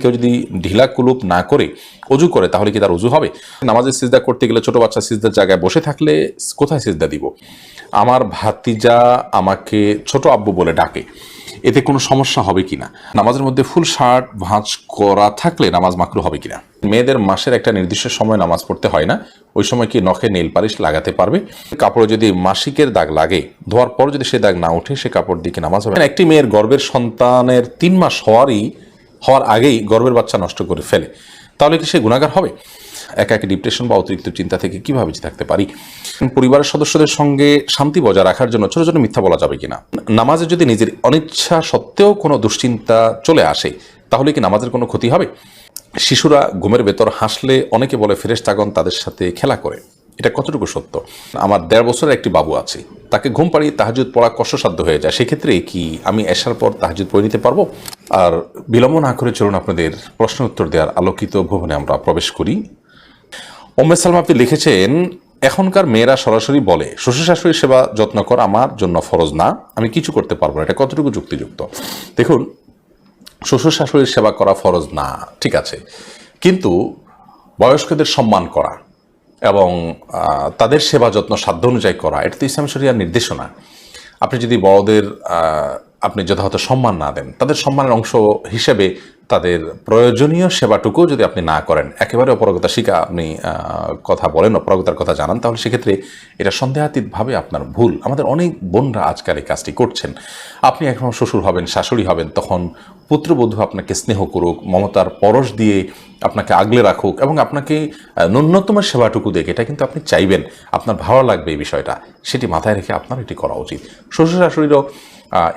কেউ যদি ঢিলা কুলুপ না করে অজু করে তাহলে কি তার অজু হবে? নামাজে সিজদা করতে গেলে ছোট বাচ্চা সিজদার জায়গায় বসে থাকলে কোথায় সিজদা দিব? আমার ভাতিজা আমাকে ছোট আব্বু বলে ডাকে, এতে কোনো সমস্যা হবে কিনা? নামাজের মধ্যে ফুল শার্ট ভাঁজ করা থাকলে নামাজ মাকরু হবে কিনা? মেয়েদের মাসের একটা নির্দিষ্ট সময় নামাজ পড়তে হয় না, ওই সময় কি নখে নেল পালিশ লাগাতে পারবে? কাপড়ে যদি মাসিকের দাগ লাগে, ধোয়ার পর যদি সে দাগ না ওঠে সে কাপড় দিয়ে কি নামাজ হবে? একটি মেয়ের গর্ভের সন্তানের 3 মাস হওয়ার আগেই গর্ভের বাচ্চা নষ্ট করে ফেলে, তাহলে কি সে গুনাহগার হবে? একাকী ডিপ্রেশন বা অতিরিক্ত চিন্তা থেকে কিভাবে বেঁচে থাকতে পারি? পরিবারের সদস্যদের সঙ্গে শান্তি বজায় রাখার জন্য ছোট ছোট মিথ্যা বলা যাবে কিনা? নামাজে যদি নিজের অনিচ্ছা সত্ত্বেও কোনো দুশ্চিন্তা চলে আসে তাহলে কি নামাজের কোনো ক্ষতি হবে? শিশুরা ঘুমের ভেতর হাসলে অনেকে বলে ফেরেশতাগণ তাদের সাথে খেলা করে, এটা কতটুকু সত্য? আমার 1.5 বছরের একটি বাবু আছে, তাকে ঘুম পাড়িয়ে তাহাজ্জুদ পড়া কষ্টসাধ্য হয়ে যায়, সেক্ষেত্রে কি আমি এশার পর তাহাজ্জুদ পড়ে নিতে পারবো? আর বিলম্ব না করে চলুন আপনাদের প্রশ্ন উত্তর দেওয়ার আলোকিত ভবনে আমরা প্রবেশ করি। উম্মে সালমা আপনি লিখেছেন, এখনকার মেয়েরা সরাসরি বলে শ্বশুর শাশুড়ির সেবা যত্ন করা আমার জন্য ফরজ না, আমি কিছু করতে পারবো না, এটা কতটুকু যুক্তিযুক্ত? দেখুন, শ্বশুর শাশুড়ির সেবা করা ফরজ না, ঠিক আছে, কিন্তু বয়স্কদের সম্মান করা এবং তাদের সেবা যত্ন সাধ্য অনুযায়ী করা, এটা তো ইসলাম শরিয়ার নির্দেশনা। আপনি যদি বড়দের আপনি যথাযথ সম্মান না দেন, তাদের সম্মানের অংশ হিসেবে তাদের প্রয়োজনীয় সেবাটুকু যদি আপনি না করেন, একেবারে অপারগতা শিখা আপনি কথা বলেন, অপারগতার কথা জানান, তাহলে সেক্ষেত্রে এটা সন্দেহাতীতভাবে আপনার ভুল। আমাদের অনেক বোনরা আজকাল এই কাজটি করছেন। আপনি এখন শ্বশুর হবেন, শাশুড়ি হবেন, তখন পুত্রবধূ আপনাকে স্নেহ করুক, মমতার পরশ দিয়ে আপনাকে আগলে রাখুক এবং আপনাকে ন্যূনতম সেবাটুকু দেখে, এটা কিন্তু আপনি চাইবেন, আপনার ভালো লাগবে এই বিষয়টা, সেটি মাথায় রেখে আপনার এটি করা উচিত। শ্বশুর শাশুড়িরও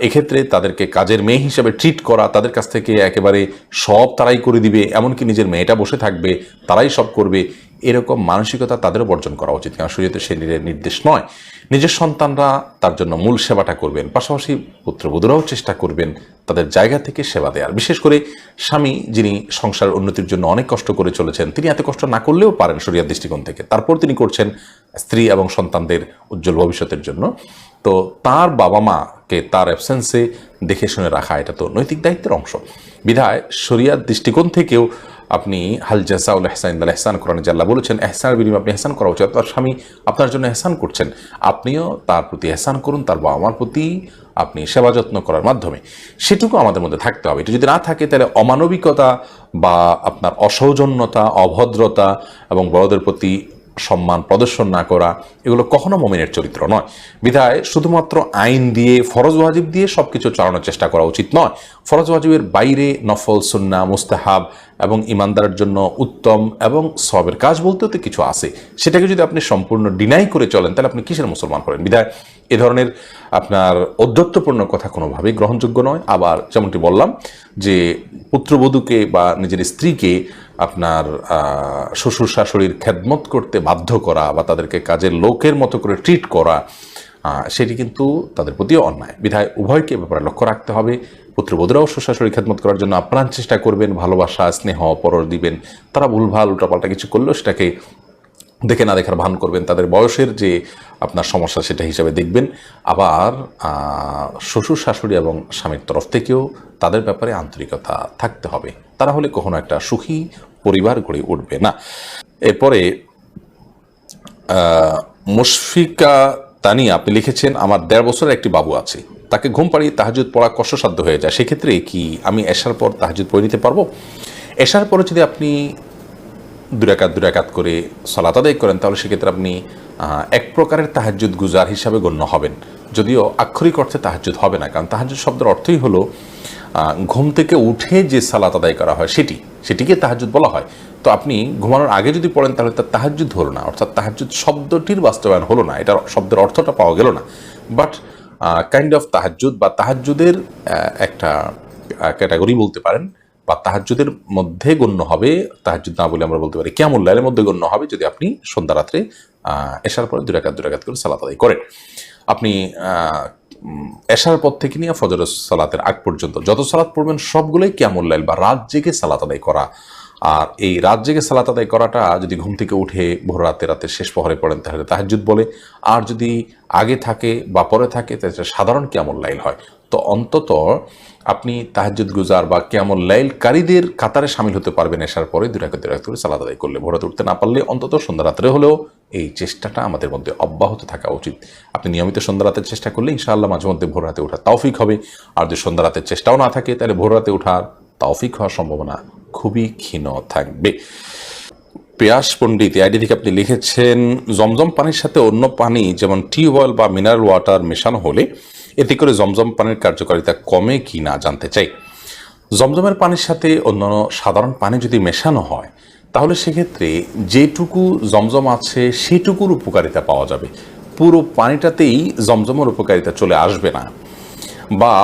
এক্ষেত্রে তাদেরকে কাজের মেয়ে হিসেবে ট্রিট করা, তাদের কাছ থেকে একেবারে সব তারাই করে দিবে, এমনকি নিজের মেয়েটা বসে থাকবে, তারাই সব করবে, এরকম মানসিকতা তাদেরও বর্জন করা উচিত, কারণ শরীয়তে সে নির্দেশ নয়। নিজের সন্তানরা তার জন্য মূল সেবাটা করবেন, পাশাপাশি পুত্রবধূরাও চেষ্টা করবেন তাদের জায়গা থেকে সেবা দেওয়ার। বিশেষ করে স্বামী যিনি সংসারের উন্নতির জন্য অনেক কষ্ট করে চলেছেন, তিনি এত কষ্ট না করলেও পারেন শরিয়ার দৃষ্টিকোণ থেকে, তারপর তিনি করছেন স্ত্রী এবং সন্তানদের উজ্জ্বল ভবিষ্যতের জন্য। তো তার বাবা মাকে তার অ্যাবসেন্সে দেখে শুনে রাখা, এটা তো নৈতিক দায়িত্বের অংশ। বিধায় শরিয়ার দৃষ্টিকোণ থেকেও আপনি হাল জাযাউল ইহসান ইল্লাল ইহসান, কোরআনে আল্লাহ বলেছেন ইহসানের বিনিময়ে আপনি ইহসান করা উচিত। তার স্বামী আপনার জন্য ইহসান করছেন, আপনিও তার প্রতি ইহসান করুন, তার বাবা মার প্রতি আপনি সেবা যত্ন করার মাধ্যমে। সেটুকু আমাদের মধ্যে থাকতে হবে। এটা যদি না থাকে তাহলে অমানবিকতা বা আপনার অসৌজন্যতা, অভদ্রতা এবং বড়দের প্রতি সম্মান প্রদর্শন না করা, এগুলো কখনো মুমিনের চরিত্র নয়। বিধায় শুধুমাত্র আইন দিয়ে, ফরজ ওয়াজিব দিয়ে সব কিছু চালানোর চেষ্টা করা উচিত নয়। ফরজ ওয়াজিবের বাইরে নফল, সুন্নাহ, মুস্তাহাব এবং ইমানদারের জন্য উত্তম এবং সবের কাজ বলতেও তো কিছু আছে, সেটাকে যদি আপনি সম্পূর্ণ ডিনাই করে চলেন তাহলে আপনি কিসের মুসলমান করেন? বিধায় এ ধরনের আপনার ঔদ্ধত্যপূর্ণ কথা কোনোভাবেই গ্রহণযোগ্য নয়। আবার যেমনটি বললাম যে পুত্রবধূকে বা নিজের স্ত্রীকে আপনার শ্বশুর শাশুড়ির খেদমত করতে বাধ্য করা বা তাদেরকে কাজের লোকের মতো করে ট্রিট করা, সেটি কিন্তু তাদের প্রতিও অন্যায়। বিধায় উভয়কে ব্যাপারে লক্ষ্য রাখতে হবে। পুত্রবধূরাও শ্বশুর শাশুড়ির খেদমত করার জন্য আপ্রাণ চেষ্টা করবেন, ভালোবাসা, স্নেহ, পরশ দিবেন। তারা ভুলভাল উল্টাপাল্টা কিছু করলেও সেটাকে দেখে না দেখার ভান করবেন, তাদের বয়সের যে আপনার সমস্যা সেটা হিসাবে দেখবেন। আবার শ্বশুর শাশুড়ি এবং স্বামীর তরফ থেকেও তাদের ব্যাপারে আন্তরিকতা থাকতে হবে, তারা হলে কখনো একটা সুখী পরিবার গড়ে উঠবে না। এরপরে মুশফিকা তানিয়া আপনি লিখেছেন, আমার 1.5 বছরের একটি বাবু আছে, তাকে ঘুম পাড়িয়ে তাহাজ্জুদ পড়া কষ্টসাধ্য হয়ে যায়, সেক্ষেত্রে কি আমি এশার পর তাহাজ্জুদ পড়ে নিতে পারবো? এশার পরে যদি আপনি 2 রাকাত করে সালাত আদায় করেন তাহলে সেক্ষেত্রে আপনি এক প্রকারের তাহাজ্জুদ গুজার হিসাবে গণ্য হবেন, যদিও আক্ষরিক অর্থে তাহাজ্জুদ হবে না, কারণ তাহাজ্জুদ শব্দের অর্থই হলো ঘুম থেকে উঠে যে সালাত আদায় করা হয় সেটিকে তাহাজ্জুদ বলা হয়। তো আপনি ঘুমানোর আগে যদি পড়েন তাহলে তার তাহাজ্জুদ হলো না, অর্থাৎ তাহাজ্জুদ শব্দটির বাস্তবায়ন হলো না, এটার শব্দের অর্থটা পাওয়া গেল না। বাট কাইন্ড অফ তাহাজ্জুদ বা তাহাজ্জুদের একটা ক্যাটাগরি বলতে পারেন, বা তাহাজ্জুদের মধ্যে গণ্য হবে, তাহাজ্জুদ না বলে আমরা বলতে পারি কিয়ামুল লাইলের মধ্যে গণ্য হবে যদি আপনি সন্ধ্যা রাত্রে এশার পরে 2 রাকাত করে সালাত আদায় করেন। আপনি এশার পর থেকে নিয়ে ফজর সালাতের আগ পর্যন্ত যত সালাত পড়বেন সবগুলোই কিয়ামুল লাইল বা রাত জেগে সালাত আদায় করা। আর এই রাত জেগে সালাত আদায় করাটা যদি ঘুম থেকে উঠে ভোর রাতের শেষ প্রহরে পড়েন তাহলে তাহাজ্জুদ বলে, আর যদি আগে থাকে বা পরে থাকে তাহলে সাধারণ কিয়ামুল লাইল হয়। তো অন্তত আপনি তাহাজ্জুদ গুজার বা কিয়ামুল লাইলকারীদের কাতারে শামিল হতে পারবেন এশার পরে 2 রাকাত করে সালাত আদায় করলে। ভোর রাতে উঠতে না পারলে অন্তত সন্ধ্যা রাত্রে হলেও এই চেষ্টাটা আমাদের মধ্যে অব্যাহত থাকা উচিত। আপনি নিয়মিত সন্ধ্যা রাতের চেষ্টা করলে ইনশাআল্লাহ মাঝে মধ্যে ভোর রাতে ওঠার তৌফিক হবে। আর যদি সন্ধ্যা রাতের চেষ্টাও না থাকে তাহলে ভোর রাতে ওঠার তৌফিক হওয়ার সম্ভাবনা খুবই ক্ষীণ থাকবে। পেয়াস পণ্ডিত আইডি থেকে আপনি লিখেছেন, জমজম পানির সাথে অন্য পানি যেমন টিউবওয়েল বা মিনারেল ওয়াটার মেশানো হলে এতে করে জমজম পানির কার্যকারিতা কমে কি না জানতে চাই। জমজমের পানির সাথে অন্যান্য সাধারণ পানি যদি মেশানো হয় তাহলে সেক্ষেত্রে যেটুকু জমজম আছে সেটুকুর উপকারিতা পাওয়া যাবে, পুরো পানিটাতেই জমজমের উপকারিতা চলে আসবে না। বা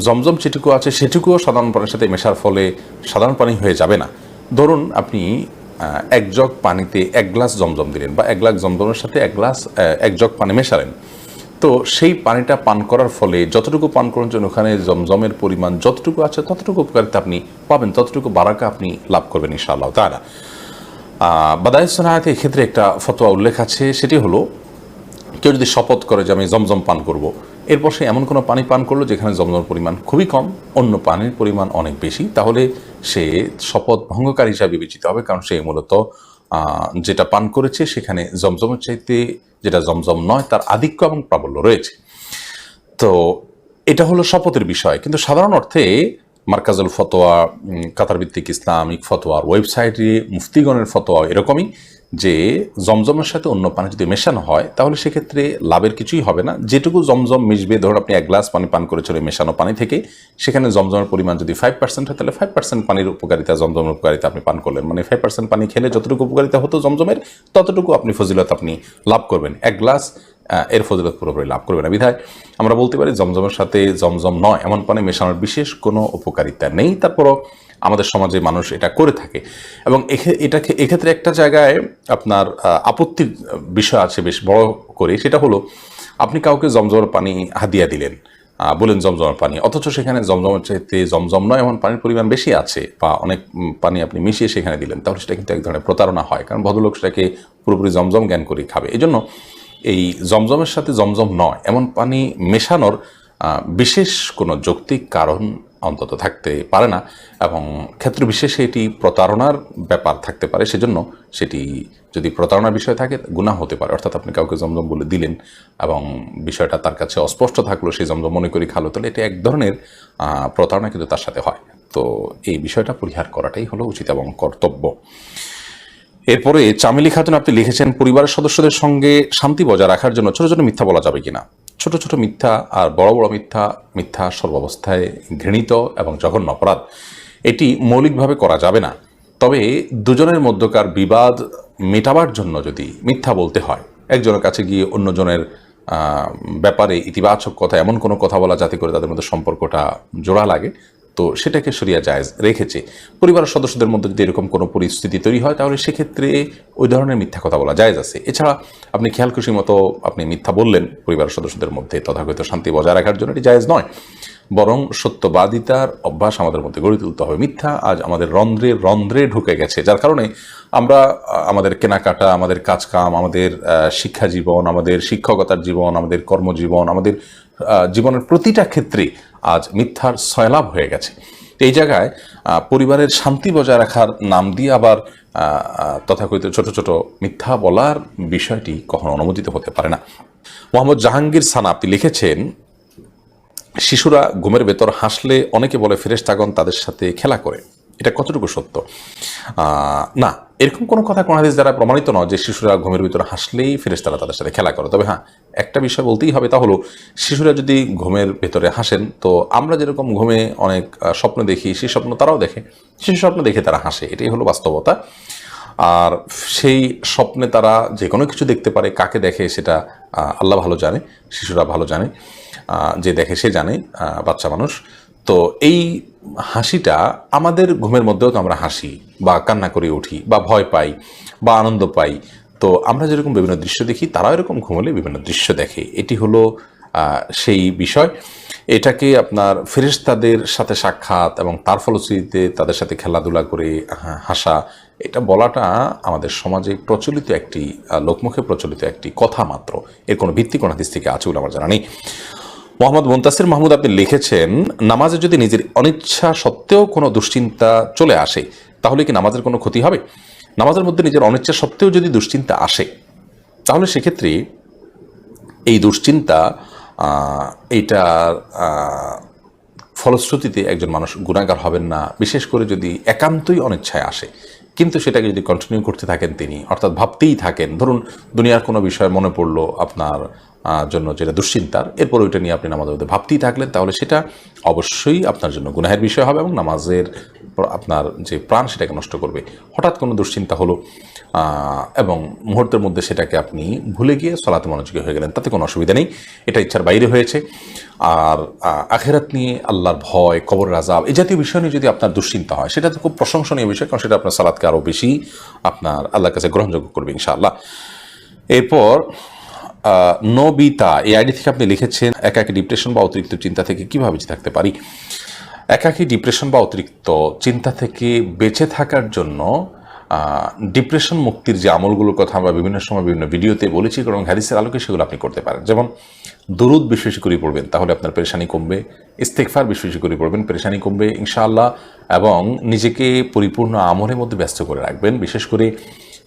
জমজম যেটুকু আছে সেটুকুও সাধারণ পানির সাথে মেশার ফলে সাধারণ পানি হয়ে যাবে না। ধরুন আপনি 1 জগ পানিতে 1 গ্লাস জমজম দিলেন বা 1 গ্লাস জমজমের সাথে 1 জগ পানি মেশালেন, তো সেই পানিটা পান করার ফলে যতটুকু পান করার জন্য ওখানে জমজমের পরিমাণ যতটুকু আছে ততটুকু উপকারিতা আপনি পাবেন, ততটুকু বারাকা আপনি লাভ করবেন ইনশাআল্লাহ তাআলা। বাদায়ে সনায়াতে এক্ষেত্রে একটা ফতোয়া উল্লেখ আছে, সেটি হলো কেউ যদি শপথ করে যে আমি জমজম পান করব, এরপর সে এমন কোনো পানি পান করলো যেখানে জমজমের পরিমাণ খুবই কম, অন্য পানির পরিমাণ অনেক বেশি, তাহলে সে শপথ ভঙ্গকারী হিসাবে বিবেচিত হবে, কারণ সে মূলত যেটা পান করেছে সেখানে জমজমের চাইতে যেটা জমজম নয় তার আধিক্য এবং প্রাবল্য রয়েছে। তো এটা হলো শপথের বিষয়। কিন্তু সাধারণ অর্থে মার্কাজুল ফতোয়া, কাতার ভিত্তিক ইসলামিক ফতোয়ার ওয়েবসাইটে মুফতিগণের ফতোয়া এরকমই যে জমজমের সাথে অন্য পানি যদি মেশানো হয় তাহলে সেক্ষেত্রে লাভের কিছুই হবে না। যেটুকু জমজম মিশবে, ধরুন আপনি 1 গ্লাস পানি পান করেছেন মেশানো পানি থেকে, সেখানে জমজমের পরিমাণ যদি 5% হয় তাহলে 5% পানির উপকারিতা, জমজমের উপকারিতা আপনি পান করলেন। মানে 5% পানি খেলে যতটুকু উপকারিতা হতো জমজমের ততটুকু আপনি ফজিলত আপনি লাভ করবেন। 1 গ্লাস এর ফজিলত পুরোপুরি লাভ করবে না। বিধায় আমরা বলতে পারি জমজমের সাথে জমজম নয় এমন পানি মেশানোর বিশেষ কোনো উপকারিতা নেই। তারপরও আমাদের সমাজে মানুষ এটা করে থাকে এবং এক্ষেত্রে একটা জায়গায় আপনার আপত্তির বিষয় আছে বেশ বড় করে, সেটা হলো আপনি কাউকে জমজমের পানি হাদিয়া দিলেন, বলেন জমজমের পানি, অথচ সেখানে জমজমের চাইতে জমজম নয় এমন পানির পরিমাণ বেশি আছে বা অনেক পানি আপনি মিশিয়ে সেখানে দিলেন, তাহলে সেটা কিন্তু এক ধরনের প্রতারণা হয়, কারণ ভদ্রলোক সেটাকে পুরোপুরি জমজম জ্ঞান করে খাবে। এই জন্য এই জমজমের সাথে জমজম নয় এমন পানি মেশানোর বিশেষ কোনো যৌক্তিক কারণ অন্তত থাকতে পারে না এবং ক্ষেত্র বিশেষে এটি প্রতারণার ব্যাপার থাকতে পারে। সেজন্য সেটি যদি প্রতারণার বিষয় থাকে গুনাহ হতে পারে। অর্থাৎ আপনি কাউকে জমজম বলে দিলেন এবং বিষয়টা তার কাছে অস্পষ্ট থাকলো, সেই জমজম মনে করি খালো, তাহলে এটা এক ধরনের প্রতারণা কিন্তু তার সাথে হয়। তো এই বিষয়টা পরিহার করাটাই হলো উচিত এবং কর্তব্য। এরপরে চামেলি খাতুন আপনি লিখেছেন, পরিবারের সদস্যদের সঙ্গে শান্তি বজায় রাখার জন্য ছোট ছোট মিথ্যা বলা যাবে কিনা? ছোট ছোট মিথ্যা আর বড় বড় মিথ্যা সর্বাবস্থায় ঘৃণিত এবং জঘন্য অপরাধ। এটি মৌলিকভাবে করা যাবে না। তবে দুজনের মধ্যকার বিবাদ মেটাবার জন্য যদি মিথ্যা বলতে হয়, একজনের কাছে গিয়ে অন্যজনের ব্যাপারে ইতিবাচক কথা, এমন কোনো কথা বলা যাতে করে তাদের মধ্যে সম্পর্কটা জোড়া লাগে, তো সেটাকে শরিয়া জায়েজ রেখেছে। পরিবারের সদস্যদের মধ্যে যদি এরকম কোনো পরিস্থিতি তৈরি হয় তাহলে সেক্ষেত্রে ওই ধরনের মিথ্যা কথা বলা জায়েজ আছে। এছাড়া আপনি খেয়াল খুশি মতো আপনি মিথ্যা বললেন পরিবারের সদস্যদের মধ্যে তথাকথিত শান্তি বজায় রাখার জন্য, এটি জায়েজ নয়। বরং সত্যবাদিতার অভ্যাস আমাদের মধ্যে গড়ে তুলতে হবে। মিথ্যা আজ আমাদের রন্ধ্রে রন্ধ্রে ঢুকে গেছে, যার কারণে আমরা আমাদের কেনাকাটা, আমাদের কাজকাম, আমাদের শিক্ষা জীবন, আমাদের শিক্ষকতার জীবন, আমাদের কর্মজীবন, আমাদের জীবনের প্রতিটা ক্ষেত্রে আজ মিথ্যার সয়লাভ হয়ে গেছে। এই জায়গায় পরিবারের শান্তি বজায় রাখার নাম দিয়ে আবার তথাকথিত ছোট ছোট মিথ্যা বলার বিষয়টি কখনো অনুমোদিত হতে পারে না। মোহাম্মদ জাহাঙ্গীর সানা আপনি লিখেছেন, শিশুরা ঘুমের ভেতর হাসলে অনেকে বলে ফেরেশতাগণ তাদের সাথে খেলা করে, এটা কতটুকু সত্য? না, এরকম কোনো কথা কোন হাদিস দ্বারা প্রমাণিত নয় যে শিশুরা ঘুমের ভিতরে হাসলেই ফেরেশতারা তাদের সাথে খেলা করে। তবে হ্যাঁ, একটা বিষয় বলতেই হবে, তা হলো শিশুরা যদি ঘুমের ভেতরে হাসেন, তো আমরা যেরকম ঘুমে অনেক স্বপ্ন দেখি, সেই স্বপ্ন তারাও দেখে, সেই স্বপ্ন দেখে তারা হাসে, এটাই হলো বাস্তবতা। আর সেই স্বপ্নে তারা যে কোনো কিছু দেখতে পারে, কাকে দেখে সেটা আল্লাহ ভালো জানে, শিশুরা ভালো জানে, যে দেখে সে জানে, বাচ্চা মানুষ। তো এই হাসিটা আমাদের ঘুমের মধ্যেও তো আমরা হাসি বা কান্না করে উঠি বা ভয় পাই বা আনন্দ পাই। তো আমরা যেরকম বিভিন্ন দৃশ্য দেখি, তারাও এরকম ঘুমলে বিভিন্ন দৃশ্য দেখে। এটি হলো সেই বিষয়। এটাকে আপনার ফেরেশতাদের সাথে সাক্ষাৎ এবং তার ফলশ্রুতিতে তাদের সাথে খেলাধুলা করে হাসা, এটা বলাটা আমাদের সমাজে প্রচলিত একটি লোকমুখে প্রচলিত একটি কথা মাত্র। এর কোনো ভিত্তি কোন হাদিস থেকে আছে বলে আমার জানা নেই। মোহাম্মদ মুনতাসির মাহমুদ আপনি লিখেছেন, নামাজে যদি নিজের অনিচ্ছা সত্ত্বেও কোনো দুশ্চিন্তা চলে আসে তাহলে কি নামাজের কোনো ক্ষতি হবে? নামাজের মধ্যে নিজের অনিচ্ছা সত্ত্বেও যদি দুশ্চিন্তা আসে তাহলে সেক্ষেত্রে এই দুশ্চিন্তা এইটার ফলশ্রুতিতে একজন মানুষ গুনাহগার হবেন না, বিশেষ করে যদি একান্তই অনিচ্ছায় আসে কিন্তু সেটাকে যদি কন্টিনিউ করতে থাকেন তিনি, অর্থাৎ ভাবতেই থাকেন, ধরুন দুনিয়ার কোনো বিষয় মনে পড়লো আপনার জন্য যেটা দুশ্চিন্তার, এরপর ওইটা নিয়ে আপনি নামাজের মধ্যে ভাবতেই থাকলেন, তাহলে সেটা অবশ্যই আপনার জন্য গুনাহের বিষয় হবে এবং নামাজের আপনার যে প্রাণ সেটাকে নষ্ট করবে। হঠাৎ কোনো দুশ্চিন্তা হলো এবং মুহূর্তের মধ্যে সেটাকে আপনি ভুলে গিয়ে সলাতে মনোযোগী হয়ে গেলেন, তাতে কোনো অসুবিধা নেই, এটা ইচ্ছার বাইরে হয়েছে। আর আখিরাত নিয়ে, আল্লাহর ভয়, কবরের আযাব, এই জাতীয় বিষয় নিয়ে যদি আপনার দুশ্চিন্তা হয় সেটা তো খুব প্রশংসনীয় বিষয়, কারণ সেটা আপনার সালাতকে আরও বেশি আপনার আল্লাহর কাছে গ্রহণযোগ্য করবে ইনশাআল্লাহ। এরপর নবিতা এই আইডি থেকে আপনি লিখেছেন, একাকী ডিপ্রেশন বা অতিরিক্ত চিন্তা থেকে কীভাবে বেঁচে থাকতে পারি? একাকী ডিপ্রেশন বা অতিরিক্ত চিন্তা থেকে বেঁচে থাকার জন্য ডিপ্রেশন মুক্তির যে আমলগুলোর কথা আমরা বিভিন্ন সময় বিভিন্ন ভিডিওতে বলেছি এবং হাদিসের আলোকে সেগুলো আপনি করতে পারেন। যেমন দুরুদ বেশি বেশি করে পড়বেন, তাহলে আপনার পেরেশানি কমবে। ইস্তেগফার বেশি বেশি করে পড়বেন, পেরেশানি কমবে ইনশাআল্লাহ। এবং নিজেকে পরিপূর্ণ আমলের মধ্যে ব্যস্ত করে রাখবেন, বিশেষ করে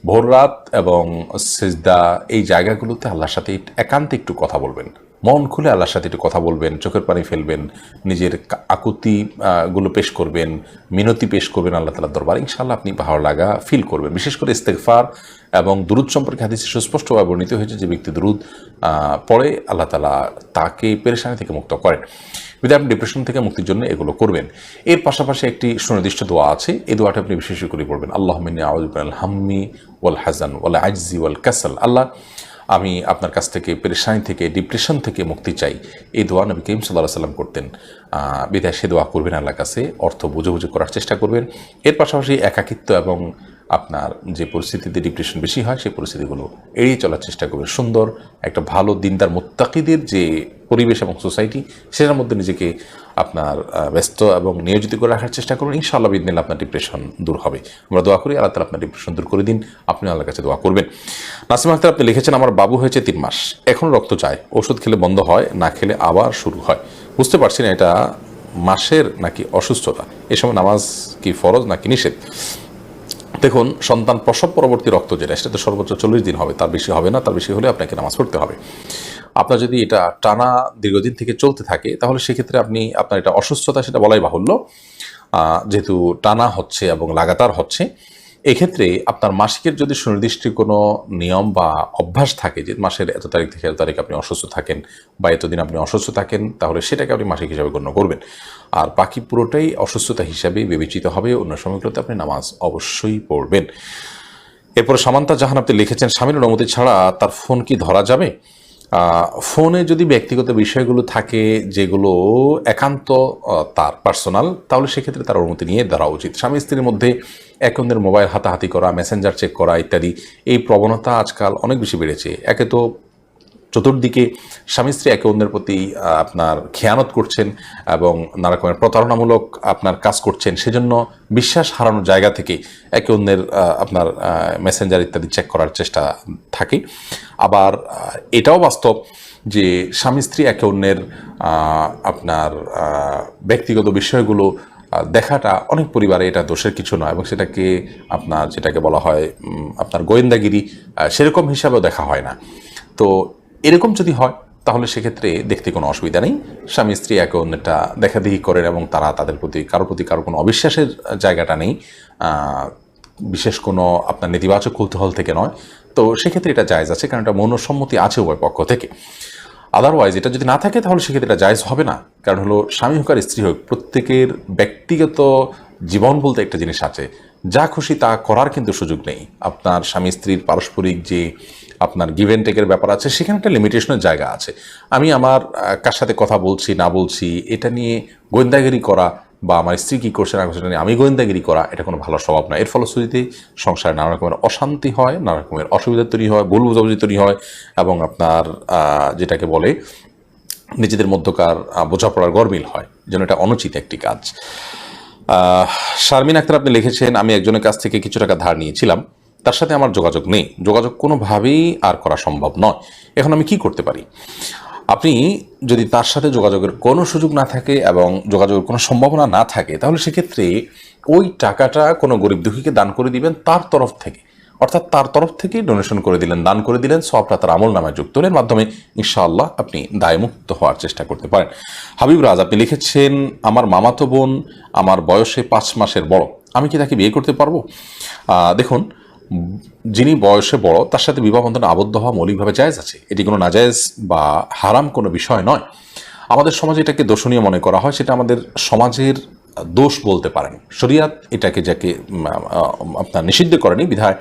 ভোর রাত এবং সিজদা এই জায়গাগুলোতে আল্লাহর সাথে একান্তে একটু কথা বলবেন, মন খুলে আল্লাহর সাথে একটু কথা বলবেন, চোখের পানি ফেলবেন, নিজের আকুতি গুলো পেশ করবেন, মিনতি পেশ করবেন আল্লাহ তাআলার দরবারে, ইনশাআল্লাহ আপনি ভালো লাগা ফিল করবেন। বিশেষ করে ইস্তেগফার এবং দুরুদ সম্পর্কে হাদিসে সুস্পষ্টভাবে বর্ণিত হয়েছে, যে ব্যক্তি দুরুদ পড়ে আল্লাহ তাআলা তাকে পেরেশানি থেকে মুক্ত করেন। বিধায় আপনি ডিপ্রেশন থেকে মুক্তির জন্য এগুলো করবেন। এর পাশাপাশি একটি সুনির্দিষ্ট দোয়া আছে, এই দোয়াটা আপনি বিশেষ করে পড়বেন, আল্লাহুম্মা ইন্নী আউযু বিকাল হাম্মি ওয়াল হাযান ওয়াল আজজি ওয়াল কাসাল। আল্লাহ, আমি আপনার কাছ থেকে পেরেশানি থেকে, ডিপ্রেশন থেকে মুক্তি চাই। এই দোয়া নবী করিম সাল্লাল্লাহু আলাইহি ওয়াসাল্লাম করতেন। বিধায় সে দোয়া করবেন আল্লাহর কাছে, অর্থ বুঝে বুঝে করার চেষ্টা করবেন। এর পাশাপাশি একাকিত্ব এবং আপনার যে পরিস্থিতিতে ডিপ্রেশন বেশি হয় সেই পরিস্থিতিগুলো এড়িয়ে চলার চেষ্টা করবেন। সুন্দর একটা ভালো দিনদার মুত্তাকিদের যে পরিবেশ এবং সোসাইটি, সেটার মধ্যে নিজেকে আপনার ব্যস্ত এবং নিয়োজিত করে রাখার চেষ্টা করুন। ইনশাআল্লাহ বিদিনিল্লাহ আপনার ডিপ্রেশন দূর হবে। আমরা দোয়া করি আল্লাহ তাআলা আপনার ডিপ্রেশন দূর করে দিন, আপনি আল্লাহর কাছে দোয়া করবেন। নাসিম আক্তার আপনি লিখেছেন, আমার বাবু হয়েছে 3 মাস, এখন রক্ত চায়, ওষুধ খেলে বন্ধ হয়, না খেলে আবার শুরু হয়। বুঝতে পারছি না এটা মাসের নাকি অসুস্থতা, এ সময় নামাজ কি ফরজ নাকি নিষেধ? দেখুন, সন্তান প্রসব পরবর্তী রক্ত যেটা, সেটা তো সর্বোচ্চ 40 দিন হবে, তার বেশি হবে না। তার বেশি হলে আপনাকে নামাজ পড়তে হবে। আপনার যদি এটা টানা দীর্ঘদিন থেকে চলতে থাকে তাহলে সেক্ষেত্রে আপনার এটা অসুস্থতা সেটা বলাই বাহুল্য, যেহেতু টানা হচ্ছে এবং লাগাতার হচ্ছে। এক্ষেত্রে আপনার মাসিকের যদি সুনির্দিষ্ট কোনো নিয়ম বা অভ্যাস থাকে, যে মাসের এত তারিখ থেকে এত তারিখ আপনি অসুস্থ থাকেন বা এতদিন আপনি অসুস্থ থাকেন, তাহলে সেটাকে আপনি মাসিক হিসাবে গণ্য করবেন। আর বাকি পুরোটাই অসুস্থতা হিসাবে বিবেচিত হবে। অন্য সময়গুলোতে আপনি নামাজ অবশ্যই পড়বেন। এরপর সামান্তা জাহান আপনি লিখেছেন, স্বামীর অনুমতি ছাড়া তার ফোন কি ধরা যাবে? ফোনে যদি ব্যক্তিগত বিষয়গুলো থাকে যেগুলো একান্ত তার পার্সোনাল, তাহলে সেক্ষেত্রে তার অনুমতি নিয়ে ধরা উচিত। স্বামী স্ত্রীর মধ্যে এক অন্যের মোবাইল হাতাহাতি করা, মেসেঞ্জার চেক করা ইত্যাদি, এই প্রবণতা আজকাল অনেক বেশি বেড়েছে। একে তো চতুর্দিকে স্বামী স্ত্রী একে অন্যের প্রতি আপনার খেয়ানত করছেন এবং নানা রকমের প্রতারণামূলক আপনার কাজ করছেন, সেজন্য বিশ্বাস হারানোর জায়গা থেকে একে অন্যের আপনার মেসেঞ্জার ইত্যাদি চেক করার চেষ্টা থাকে। আবার এটাও বাস্তব যে স্বামী স্ত্রী একে অন্যের আপনার ব্যক্তিগত বিষয়গুলো দেখাটা অনেক পরিবারে এটা দোষের কিছু নয়, এবং সেটাকে আপনার যেটাকে বলা হয় আপনার গোয়েন্দাগিরি, সেরকম হিসাবেও দেখা হয় না। তো এরকম যদি হয় তাহলে সেক্ষেত্রে দেখতে কোনো অসুবিধা নেই। স্বামী স্ত্রী একে অন্যটা দেখাদেখি করেন এবং তারা তাদের প্রতি কারো কোনো অবিশ্বাসের জায়গাটা নেই, বিশেষ কোনো আপনার নেতিবাচক কৌতূহল থেকে নয়। তো সেক্ষেত্রে এটা জায়েজ আছে, কারণ এটা মনঃসম্মতি আছে উভয় পক্ষ থেকে। আদারওয়াইজ এটা যদি না থাকে তাহলে সেক্ষেত্রে এটা জায়েজ হবে না। কারণ হলো স্বামী হোক আর স্ত্রী হোক, প্রত্যেকের ব্যক্তিগত জীবন বলতে একটা জিনিস আছে, যা খুশি তা করার কিন্তু সুযোগ নেই। আপনার স্বামী স্ত্রীর পারস্পরিক যে আপনার গিভ অ্যান্ড টেকের ব্যাপার আছে, সেখানে একটা লিমিটেশনের জায়গা আছে। আমি আমার কার সাথে কথা বলছি না বলছি এটা নিয়ে গোয়েন্দাগিরি করা, বা আমার স্ত্রী কী করছে না করছে এটা নিয়ে আমি গোয়েন্দাগিরি করা, এটা কোনো ভালো স্বভাব নয়। এর ফলশ্রুতিতে সংসারে নানা রকমের অশান্তি হয়, নানা রকমের অসুবিধা তৈরি হয়, ভুল বুঝাবুঝি তৈরি হয়, এবং আপনার যেটাকে বলে নিজেদের মধ্যকার বোঝাপড়ার গরমিল হয়, যেন এটা অনুচিত একটি কাজ। শারমিন আক্তার আপনি লিখেছেন, আমি একজনের কাছ থেকে কিছু টাকা ধার নিয়েছিলাম, তার সাথে আমার যোগাযোগ নেই, যোগাযোগ কোনোভাবেই আর করা সম্ভব নয়, এখন আমি কি করতে পারি? আপনি যদি তার সাথে যোগাযোগের কোনো সুযোগ না থাকে এবং যোগাযোগের কোনো সম্ভাবনা না থাকে, তাহলে সেক্ষেত্রে ওই টাকাটা কোনো গরিব দুঃখীকে দান করে দিবেন তার তরফ থেকে, অর্থাৎ তার তরফ থেকে ডোনেশন করে দিলেন, দান করে দিলেন, সবটা তার আমল নামায় যুক্ত হলেন, মাধ্যমে ইনশাআল্লাহ আপনি দায়মুক্ত হওয়ার চেষ্টা করতে পারেন। হাবিব রাজ আপনি লিখেছেন, আমার মামাতো বোন আমার বয়সে 5 মাসের বড়, আমি কি তাকে বিয়ে করতে পারবো? দেখুন, যিনি বয়সে বড় তার সাথে বিবাহ বন্ধনে আবদ্ধ হওয়া মৌলিকভাবে জায়েজ আছে, এটি কোনো নাজায়েজ বা হারাম কোনো বিষয় নয়। আমাদের সমাজে এটাকে দোষণীয় মনে করা হয়, সেটা আমাদের সমাজের দোষ বলতে পারেন। শরিয়াত এটাকে যাকে আপনার নিষিদ্ধ করেনি, বিধায়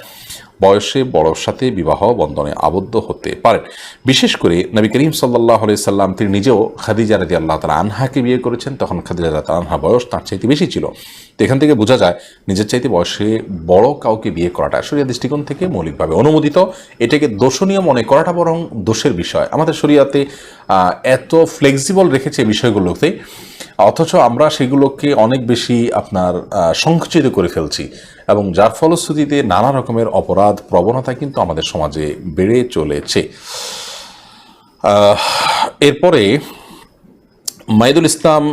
বয়সে বড়র সাথে বিবাহ বন্ধনে আবদ্ধ হতে পারেন। বিশেষ করে নবী করিম সাল্লাল্লাহু আলাইহি সাল্লাম তিনি নিজেও খাদিজা রাদিয়াল্লাহু তাআলা আনহাকে বিয়ে করেছেন, তখন খাদিজা রাদিয়াল্লাহু তাআলা আনহা বয়স তার চাইতে বেশি ছিল। তো এখান থেকে বোঝা যায় নিজের চাইতে বয়সে বড় কাউকে বিয়ে করাটা শরিয়া দৃষ্টিকোণ থেকে মৌলিকভাবে অনুমোদিত, এটাকে দোষণীয় মনে করাটা বরং দোষের বিষয়। আমাদের শরিয়াতে এত ফ্লেক্সিবল রেখেছে বিষয়গুলোতে, অথচ আমরা সেগুলোকে অনেক বেশি আপনার সংকুচিত করে ফেলছি, এবং যার ফলশ্রুতিতে নানা রকমের অপরাধ প্রবণতা কিন্তু আমাদের সমাজে বেড়ে চলেছে। এরপরে মাইদুল ইসলাম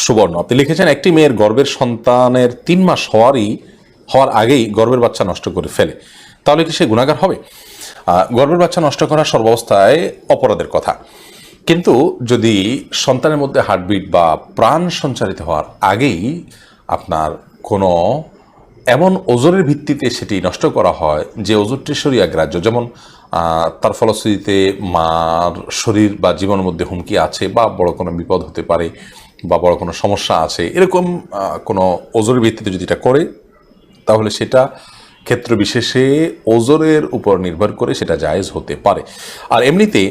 সুবর্ণ আপনি লিখেছেন, একটি মেয়ের গর্ভের সন্তানের 3 মাস হওয়ার আগেই গর্ভের বাচ্চা নষ্ট করে ফেলে, তাহলে কি সে গুনাহগার হবে? গর্ভের বাচ্চা নষ্ট করা সর্বাবস্থায় অপরাধের কথা, কিন্তু যদি সন্তানের মধ্যে হার্টবিট বা প্রাণ সঞ্চারিত হওয়ার আগেই আপনার কোনো এমন ওজরের ভিত্তিতে সেটি নষ্ট করা হয় যে ওজরটি শরিয়া গ্রাহ্য, যেমন তার ফলশ্রুতিতে মার শরীর বা জীবনের মধ্যে হুমকি আছে, বা বড় কোনো বিপদ হতে পারে, বা বড় কোনো সমস্যা আছে, এরকম কোনো ওজরের ভিত্তিতে যদি এটা করে, তাহলে সেটা ক্ষেত্র বিশেষে ওজরের উপর নির্ভর করে সেটা জায়েজ হতে পারে। আর এমনিতে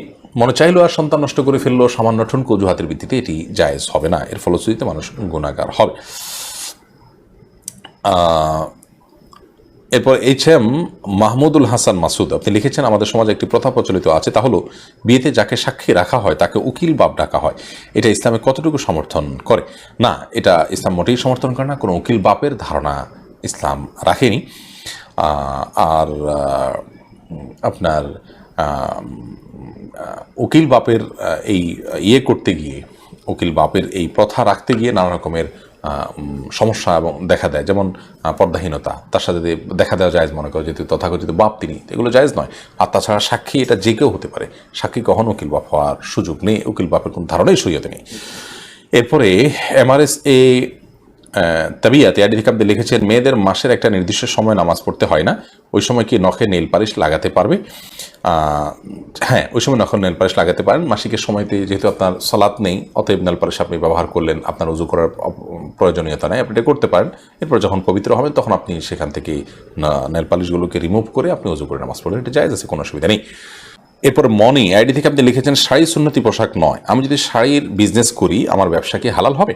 মনে চাইলো আর সন্তান নষ্ট করে ফেললো সামান্য ঠুনকো অজুহাতের ভিত্তিতে, এটি জায়েজ হবে না, এর ফলশ্রুতিতে মানুষ গুনাহগার হবে। এরপর HM মাহমুদুল হাসান মাসুদ আপনি লিখেছেন, আমাদের সমাজে একটি প্রথা প্রচলিত আছে, তা হলো বিয়েতে যাকে সাক্ষী রাখা হয় তাকে উকিল বাপ ডাকা হয়, এটা ইসলামে কতটুকু সমর্থন করে? না, এটা ইসলাম মোটেই সমর্থন করে না, কোনো উকিল বাপের ধারণা ইসলাম রাখেনি। আর আপনার উকিল বাপের এই করতে গিয়ে, উকিল বাপের এই প্রথা রাখতে গিয়ে নানা রকমের সমস্যা এবং দেখা দেয়, যেমন পর্দাহীনতা, তার সাথে দেখা দেওয়া জায়েজ মনে করে, যেহেতু তথাকথিত বাপ তিনি, এগুলো জায়েজ নয়। আর তাছাড়া সাক্ষী এটা যে কেউ হতে পারে, সাক্ষী কখনো উকিল বাপ হওয়ার সুযোগ নেই, উকিল বাপের কোনো ধারণাই শরীয়তে নেই। এরপরে MRSA তাবিয়াত আইডি থেকে আপনি লিখেছেন, মেয়েদের মাসের একটা নির্দিষ্ট সময় নামাজ পড়তে হয় না, ওই সময় কি নখে নেল পালিশ লাগাতে পারবে? হ্যাঁ, ওই সময় নখে নেল পালিশ লাগাতে পারেন। মাসিকের সময়তে যেহেতু আপনার সালাত নেই, অতএব নেল পালিশ আপনি ব্যবহার করলেন, আপনার উজু করার প্রয়োজনীয়তা নেই, আপনি এটা করতে পারেন। এরপর যখন পবিত্র হবেন তখন আপনি সেখান থেকে নেল পালিশগুলোকে রিমুভ করে আপনি উজু করে নামাজ পড়লেন, এটা জায়েজ আছে, কোনো অসুবিধা নেই। এরপর মনি আইডি থেকে আপনি লিখেছেন, শাড়ি সুন্নতি পোশাক নয়, আমি যদি শাড়ির বিজনেস করি আমার ব্যবসা কি হালাল হবে?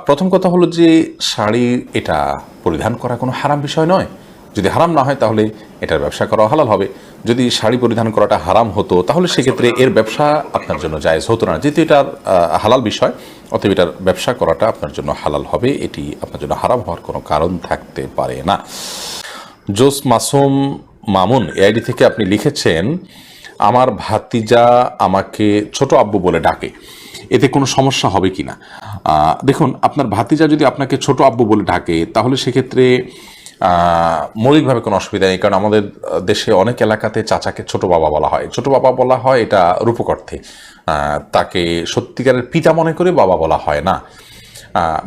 প্রথম কথা হলো যে শাড়ি এটা পরিধান করা কোনো হারাম বিষয় নয়, যদি হারাম না হয় তাহলে এটার ব্যবসা করা হালাল হবে। যদি শাড়ি পরিধান করাটা হারাম হতো তাহলে সেক্ষেত্রে এর ব্যবসা আপনার জন্য জায়েজ হতো না, যেহেতু এটার হালাল বিষয়, অতএব এটার ব্যবসা করাটা আপনার জন্য হালাল হবে, এটি আপনার জন্য হারাম হওয়ার কোনো কারণ থাকতে পারে না। জোস মাসুম মামুন আইডি থেকে আপনি লিখেছেন, আমার ভাতিজা আমাকে ছোট আব্বু বলে ডাকে, এতে কোনো সমস্যা হবে কি না? দেখুন, আপনার ভাতিজা যদি আপনাকে ছোট আব্বু বলে ডাকে তাহলে সেক্ষেত্রে মৌলিকভাবে কোনো অসুবিধা নেই, কারণ আমাদের দেশে অনেক এলাকাতে চাচাকে ছোট বাবা বলা হয়। ছোট বাবা বলা হয় এটা রূপক অর্থে, তাকে সত্যিকারের পিতা মনে করে বাবা বলা হয় না।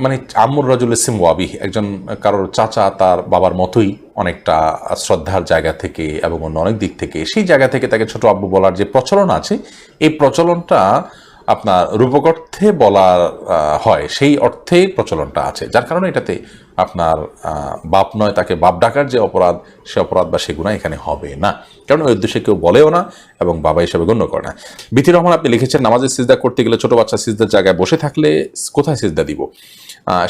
মানে আম্মুর রাজুল ইসিম ওয়াবি, একজন কারোর চাচা তার বাবার মতোই অনেকটা শ্রদ্ধার জায়গা থেকে এবং অন্য অনেক দিক থেকে, সেই জায়গা থেকে তাকে ছোট আব্বু বলার যে প্রচলন আছে, এই প্রচলনটা আপনার রূপক অর্থে বলা হয়, সেই অর্থেই প্রচলনটা আছে, যার কারণে এটাতে আপনার বাপ নয় তাকে বাপ ডাকার যে অপরাধ, সে অপরাধ বা সে গুনাহ এখানে হবে না, কারণ ওই উদ্দেশ্যে কেউ বলেও না এবং বাবা হিসাবে গণ্য করে না। বিথি রহমান আপনি লিখেছেন, নামাজে সিজদা করতে গেলে ছোট বাচ্চা সিজদার জায়গায় বসে থাকলে কোথায় সিজদা দিব?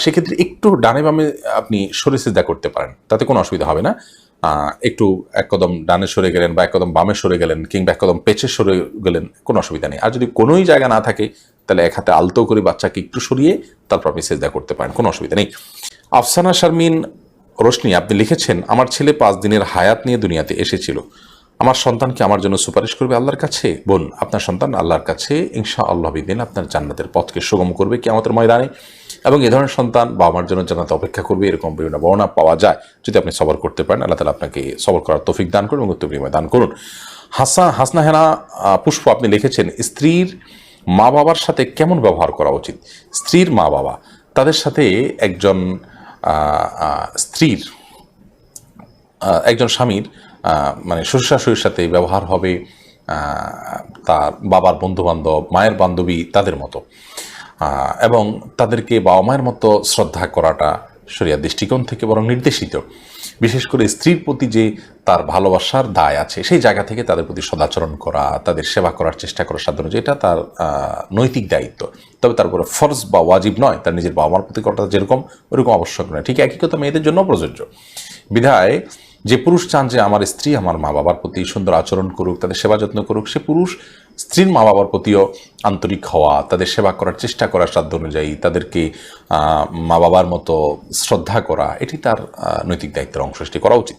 সেক্ষেত্রে একটু ডানে বামে আপনি সরে সিজদা করতে পারেন, তাতে কোনো অসুবিধা হবে না। একটু এক কদম ডানে সরে গেলেন বা এক কদম বামে সরে গেলেন কিংবা এক কদম পেছে সরে গেলেন, কোনো অসুবিধা নেই। আর যদি কোনোই জায়গা না থাকে তাহলে এক হাতে আলতো করে বাচ্চাকে একটু সরিয়ে তারপর আপনি সেজদা করতে পারেন, কোনো অসুবিধা নেই। আফসানা শারমিন রোশনি আপনি লিখেছেন, আমার ছেলে 5 দিনের হায়াত নিয়ে দুনিয়াতে এসেছিল, আমার সন্তানকে আমার জন্য সুপারিশ করবে আল্লাহর কাছে? বোন, আপনার সন্তান আল্লাহর কাছে ইনশাআল্লাহ বিদিন আপনার জান্নাতের পথকে সুগম করবে কিয়ামতের ময়দানে, এবং এ ধরনের সন্তান বাবা মার জন্য জান্নাতে অপেক্ষা করবে, এরকম বিভিন্ন বর্ণনা পাওয়া যায়। যদি আপনি সবর করতে পারেন, আল্লাহ তাআলা আপনাকে সবর করার তৌফিক দান করুন এবং উত্তম বিনিময় দান করুন। হাসনা হেনা পুষ্প আপনি লিখেছেন, স্ত্রীর মা বাবার সাথে কেমন ব্যবহার করা উচিত? স্ত্রীর মা বাবা, তাদের সাথে একজন স্ত্রীর একজন স্বামীর মানে শ্বশুর শাশুড়ির সাথে ব্যবহার হবে তার বাবার বন্ধুবান্ধব, মায়ের বান্ধবী তাদের মতো, এবং তাদেরকে বাবা মায়ের মতো শ্রদ্ধা করাটা শরিয়ার দৃষ্টিকোণ থেকে বরং নির্দেশিত। বিশেষ করে স্ত্রীর প্রতি যে তার ভালোবাসার দায় আছে, সেই জায়গা থেকে তাদের প্রতি সদাচরণ করা, তাদের সেবা করার চেষ্টা করার সাধ্য অনুযায়ী এটা তার নৈতিক দায়িত্ব। তবে তারপরে ফরজ বা ওয়াজিব নয়, তার নিজের বাবা মার প্রতি করাটা যেরকম ওরকম আবশ্যক নয়। ঠিক একই কথা মেয়েদের জন্য প্রযোজ্য। বিধায় যে পুরুষ চান যে আমার স্ত্রী আমার মা বাবার প্রতি সুন্দর আচরণ করুক, তাদের সেবা যত্ন করুক, সে পুরুষ স্ত্রীর মা বাবার প্রতিও আন্তরিক হওয়া, তাদের সেবা করার চেষ্টা করার সাধ্য অনুযায়ী তাদেরকে মা বাবার মতো শ্রদ্ধা করা, এটি তার নৈতিক দায়িত্বের অংশ, সেটি করা উচিত।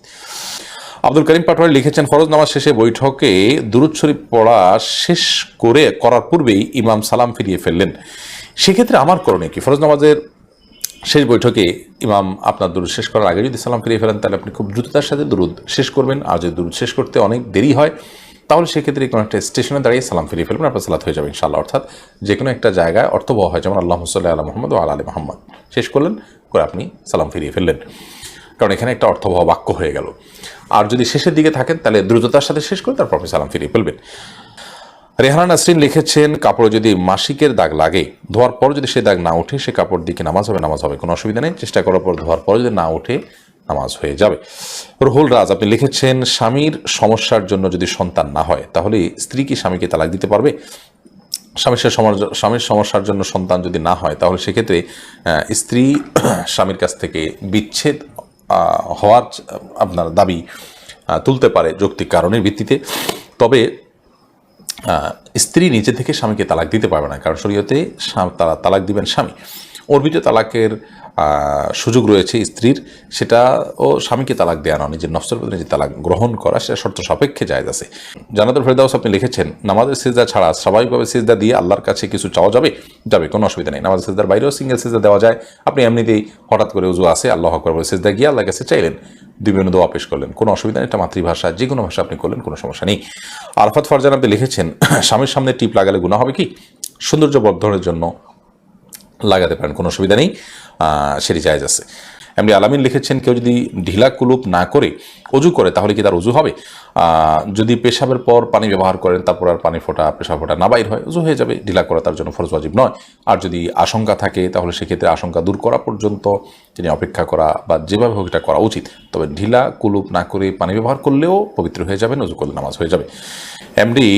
আব্দুল করিম পাটোয়ারি লিখেছেন, ফরজ নামাজ শেষে বৈঠকে দুরূদ শরীফ পড়া শেষ করার পূর্বেই ইমাম সালাম ফিরিয়ে ফেললেন, সেক্ষেত্রে আমার করণীয় কি? ফরজ নামাজের শেষ বৈঠকে ইমাম আপনার দুরুদ শেষ করার আগে যদি সালাম ফিরিয়ে ফেলেন, তাহলে আপনি খুব দ্রুততার সাথে দুরুদ শেষ করবেন। আর যদি দুরুদ শেষ করতে অনেক দেরি হয়, তাহলে সেক্ষেত্রে কোনো একটা স্টেশনে দাঁড়িয়ে সালাম ফিরিয়ে ফেলবেন, আপনার সালাত হয়ে যাবে ইনশাআল্লাহ। অর্থাৎ যে কোনো একটা জায়গায় অর্থবহ হয়, যেমন আল্লাহুম্মা সাল্লি আলা মুহাম্মদ ওয়া আলা আলি মুহাম্মদ শেষ করলেন, করে আপনি সালাম ফিরিয়ে ফেললেন, কারণ এখানে একটা অর্থবহ বাক্য হয়ে গেল। আর যদি শেষের দিকে থাকেন, তাহলে দ্রুততার সাথে শেষ করে তারপর আপনি সালাম ফিরিয়ে ফেলবেন। রেহানা নাসরিন লিখেছেন, কাপড়ে যদি মাসিকের দাগ লাগে, ধোয়ার পর যদি সে দাগ না ওঠে, সে কাপড় দিকে নামাজ হবে, কোনো অসুবিধা নেই। চেষ্টা করার পর ধোয়ার পর যদি না ওঠে, নামাজ হয়ে যাবে। রুহুল রাজ আপনি লিখেছেন, স্বামীর সমস্যার জন্য যদি সন্তান না হয়, তাহলে স্ত্রী কি স্বামীকে তালাক দিতে পারবে? স্বামীর সমস্যার জন্য সন্তান যদি না হয়, তাহলে সেক্ষেত্রে স্ত্রী স্বামীর কাছ থেকে বিচ্ছেদ হওয়ার আপনার দাবি তুলতে পারে যৌক্তিক কারণের ভিত্তিতে। তবে স্ত্রী নিজে থেকে স্বামীকে তালাক দিতে পারবে না, কারণ শরীয়তে তালাক দিবেন স্বামী। অর্বিত তালাকের সুযোগ রয়েছে স্ত্রীর, সেটা ও স্বামীকে তালাক দেওয়া নয়, নিজের নফসের প্রতি নিজের তালাক গ্রহণ করা, সেটা শর্ত সাপেক্ষে জায়েজ আছে। জান্নাতুল ফেরদাউস আপনি লিখেছেন, নামাজের সিজদা ছাড়া স্বাভাবিকভাবে সিজদা দিয়ে আল্লাহর কাছে কিছু চাওয়া যাবে, কোনো অসুবিধা নেই। নামাজের সিজদার বাইরেও সিঙ্গেল সিজদা দেওয়া যায়। আপনি এমনিতেই হঠাৎ করে উজু আসে আল্লাহু আকবার বলে সিজদা গিয়ে আল্লাহর কাছে চাইলেন, বিভিন্ন দোয়া পেশ করলেন, কোনো অসুবিধা নেই। এটা মাতৃভাষা, যে কোনো ভাষা আপনি করলেন, কোনো সমস্যা নেই। আরফাত ফারজান আপনি লিখেছেন, স্বামীর সামনে টিপ লাগালে গুনাহ হবে কি? সৌন্দর্য বর্ধনের জন্য লাগাতে পারেন, কোনো অসুবিধা নেই, সেটি জায়েজ আছে। এমনি আলামিন লিখেছেন, কেউ যদি ঢিলা কুলুপ না করে অজু করে, তাহলে কি তার অজু হবে? যদি পেশাবের পর পানি ব্যবহার করেন, তারপর আর পানি ফোটা পেশাব ফোটা না বাইর হয়, অজু হয়ে যাবে। ঢিলা করা তার জন্য ফরজ ওয়াজিব নয়। আর যদি আশঙ্কা থাকে, তাহলে সেক্ষেত্রে আশঙ্কা দূর করা পর্যন্ত তিনি অপেক্ষা করা বা যেভাবে হোক এটা করা উচিত। তবে ঢিলা কুলুপ না করে পানি ব্যবহার করলেও পবিত্র হয়ে যাবেন, অজু করলে নামাজ হয়ে যাবে। এমডি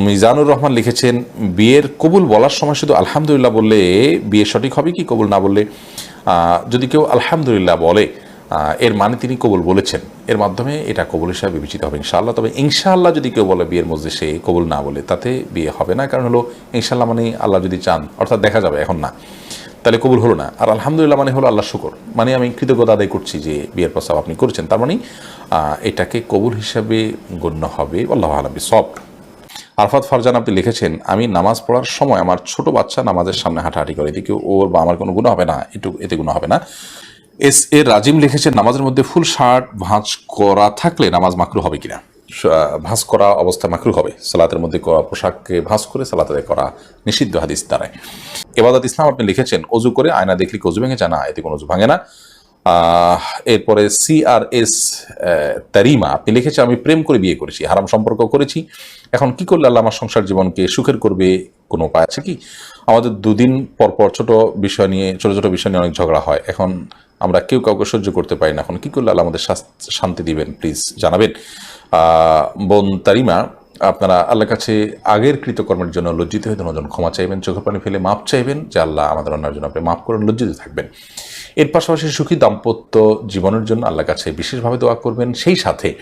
মিজানুর রহমান লিখেছেন, বিয়ের কবুল বলার সময় শুধু আলহামদুলিল্লাহ বললে বিয়ে সঠিক হবে কি? কবুল না বললে যদি কেউ আলহামদুলিল্লাহ বলে, এর মানে তিনি কবুল বলেছেন, এর মাধ্যমে এটা কবুল হিসাবে বিবেচিত হবে ইনশাআল্লাহ। তবে ইনশাআল্লাহ যদি কেউ বলে বিয়ের মধ্যে, সে কবুল না বলে, তাতে বিয়ে হবে না। কারণ হলো ইনশাআল্লাহ মানে আল্লাহ যদি চান, অর্থাৎ দেখা যাবে এখন না, তাহলে কবুল হলো না। আর আলহামদুলিল্লাহ মানে হলো আল্লাহ শুকর, মানে আমি কৃতজ্ঞতা আদায় করছি যে বিয়ের প্রস্তাব আপনি করেছেন, তার মানে এটাকে কবুল হিসাবে গণ্য হবে। আল্লাহু আ'লাম বিসওয়াব। আরফাত ফারজান আপনি লিখেছেন, আমি নামাজ পড়ার সময় আমার ছোট বাচ্চা নামাজের সামনে হাঁটাহাঁটি করে, এতে কি ওর বা আমার কোনো গুনাহ হবে না? এতে গুনাহ হবে না। এস এ রাজিম লিখেছেন, নামাজের মধ্যে ফুল শার্ট ভাঁজ করা থাকলে নামাজ মাকরু হবে কিনা? ভাঁজ করা অবস্থা মাকরু হবে। সালাতের মধ্যে পোশাককে ভাঁজ করে সালাত আদায় করা নিষিদ্ধ হাদিস দ্বারায়। এবাদত ইসলাম আপনি লিখেছেন, অজু করে আয়না দেখলে কি অজু ভেঙে যায়? না, এতে কোনো অজু ভাঙে না। এরপরে CRS তারিমা আপনি লিখেছেন, আমি প্রেম করে বিয়ে করেছি, হারাম সম্পর্ক করেছি, এখন কি করলে আল্লাহ আমার সংসার জীবনকে সুখের করবে? কোনো উপায় আছে কি? আমাদের দুদিন পর ছোট ছোট বিষয় নিয়ে অনেক ঝগড়া হয়, এখন আমরা কেউ কাউকে সহ্য করতে পারি না, এখন কি করলে আল্লাহ আমাদের শান্তি দিবেন? প্লিজ জানাবেন। বোন তারিমা আপনারা আল্লাহর কাছে আগের কৃতকর্মের জন্য লজ্জিত হয়ে ধন্যজন ক্ষমা চাইবেন, চোখের পানি ফেলে মাপ চাইবেন যে আল্লাহ আমাদের অন্যার জন্য আপনি মাফ করেন, লজ্জিত থাকবেন। এর পাশাপাশি সুখী দাম্পত্য জীবনের জন্য আল্লাহর কাছে বিশেষভাবে দোয়া করবেন। সেই সাথে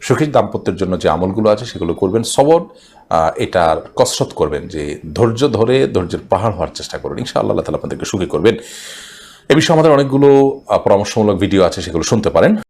সুখী দাম্পত্যের জন্য যে আমলগুলো আছে সেগুলো করবেন। সবর এটার কসরত করবেন, যে ধৈর্য ধরে ধৈর্যের পাহাড় হওয়ার চেষ্টা করবেন। ইনশাআল্লাহ আল্লাহ তাআলা আপনাদেরকে সুখী করবেন। এ বিষয়ে আমাদের অনেকগুলো পরামর্শমূলক ভিডিও আছে, সেগুলো শুনতে পারেন।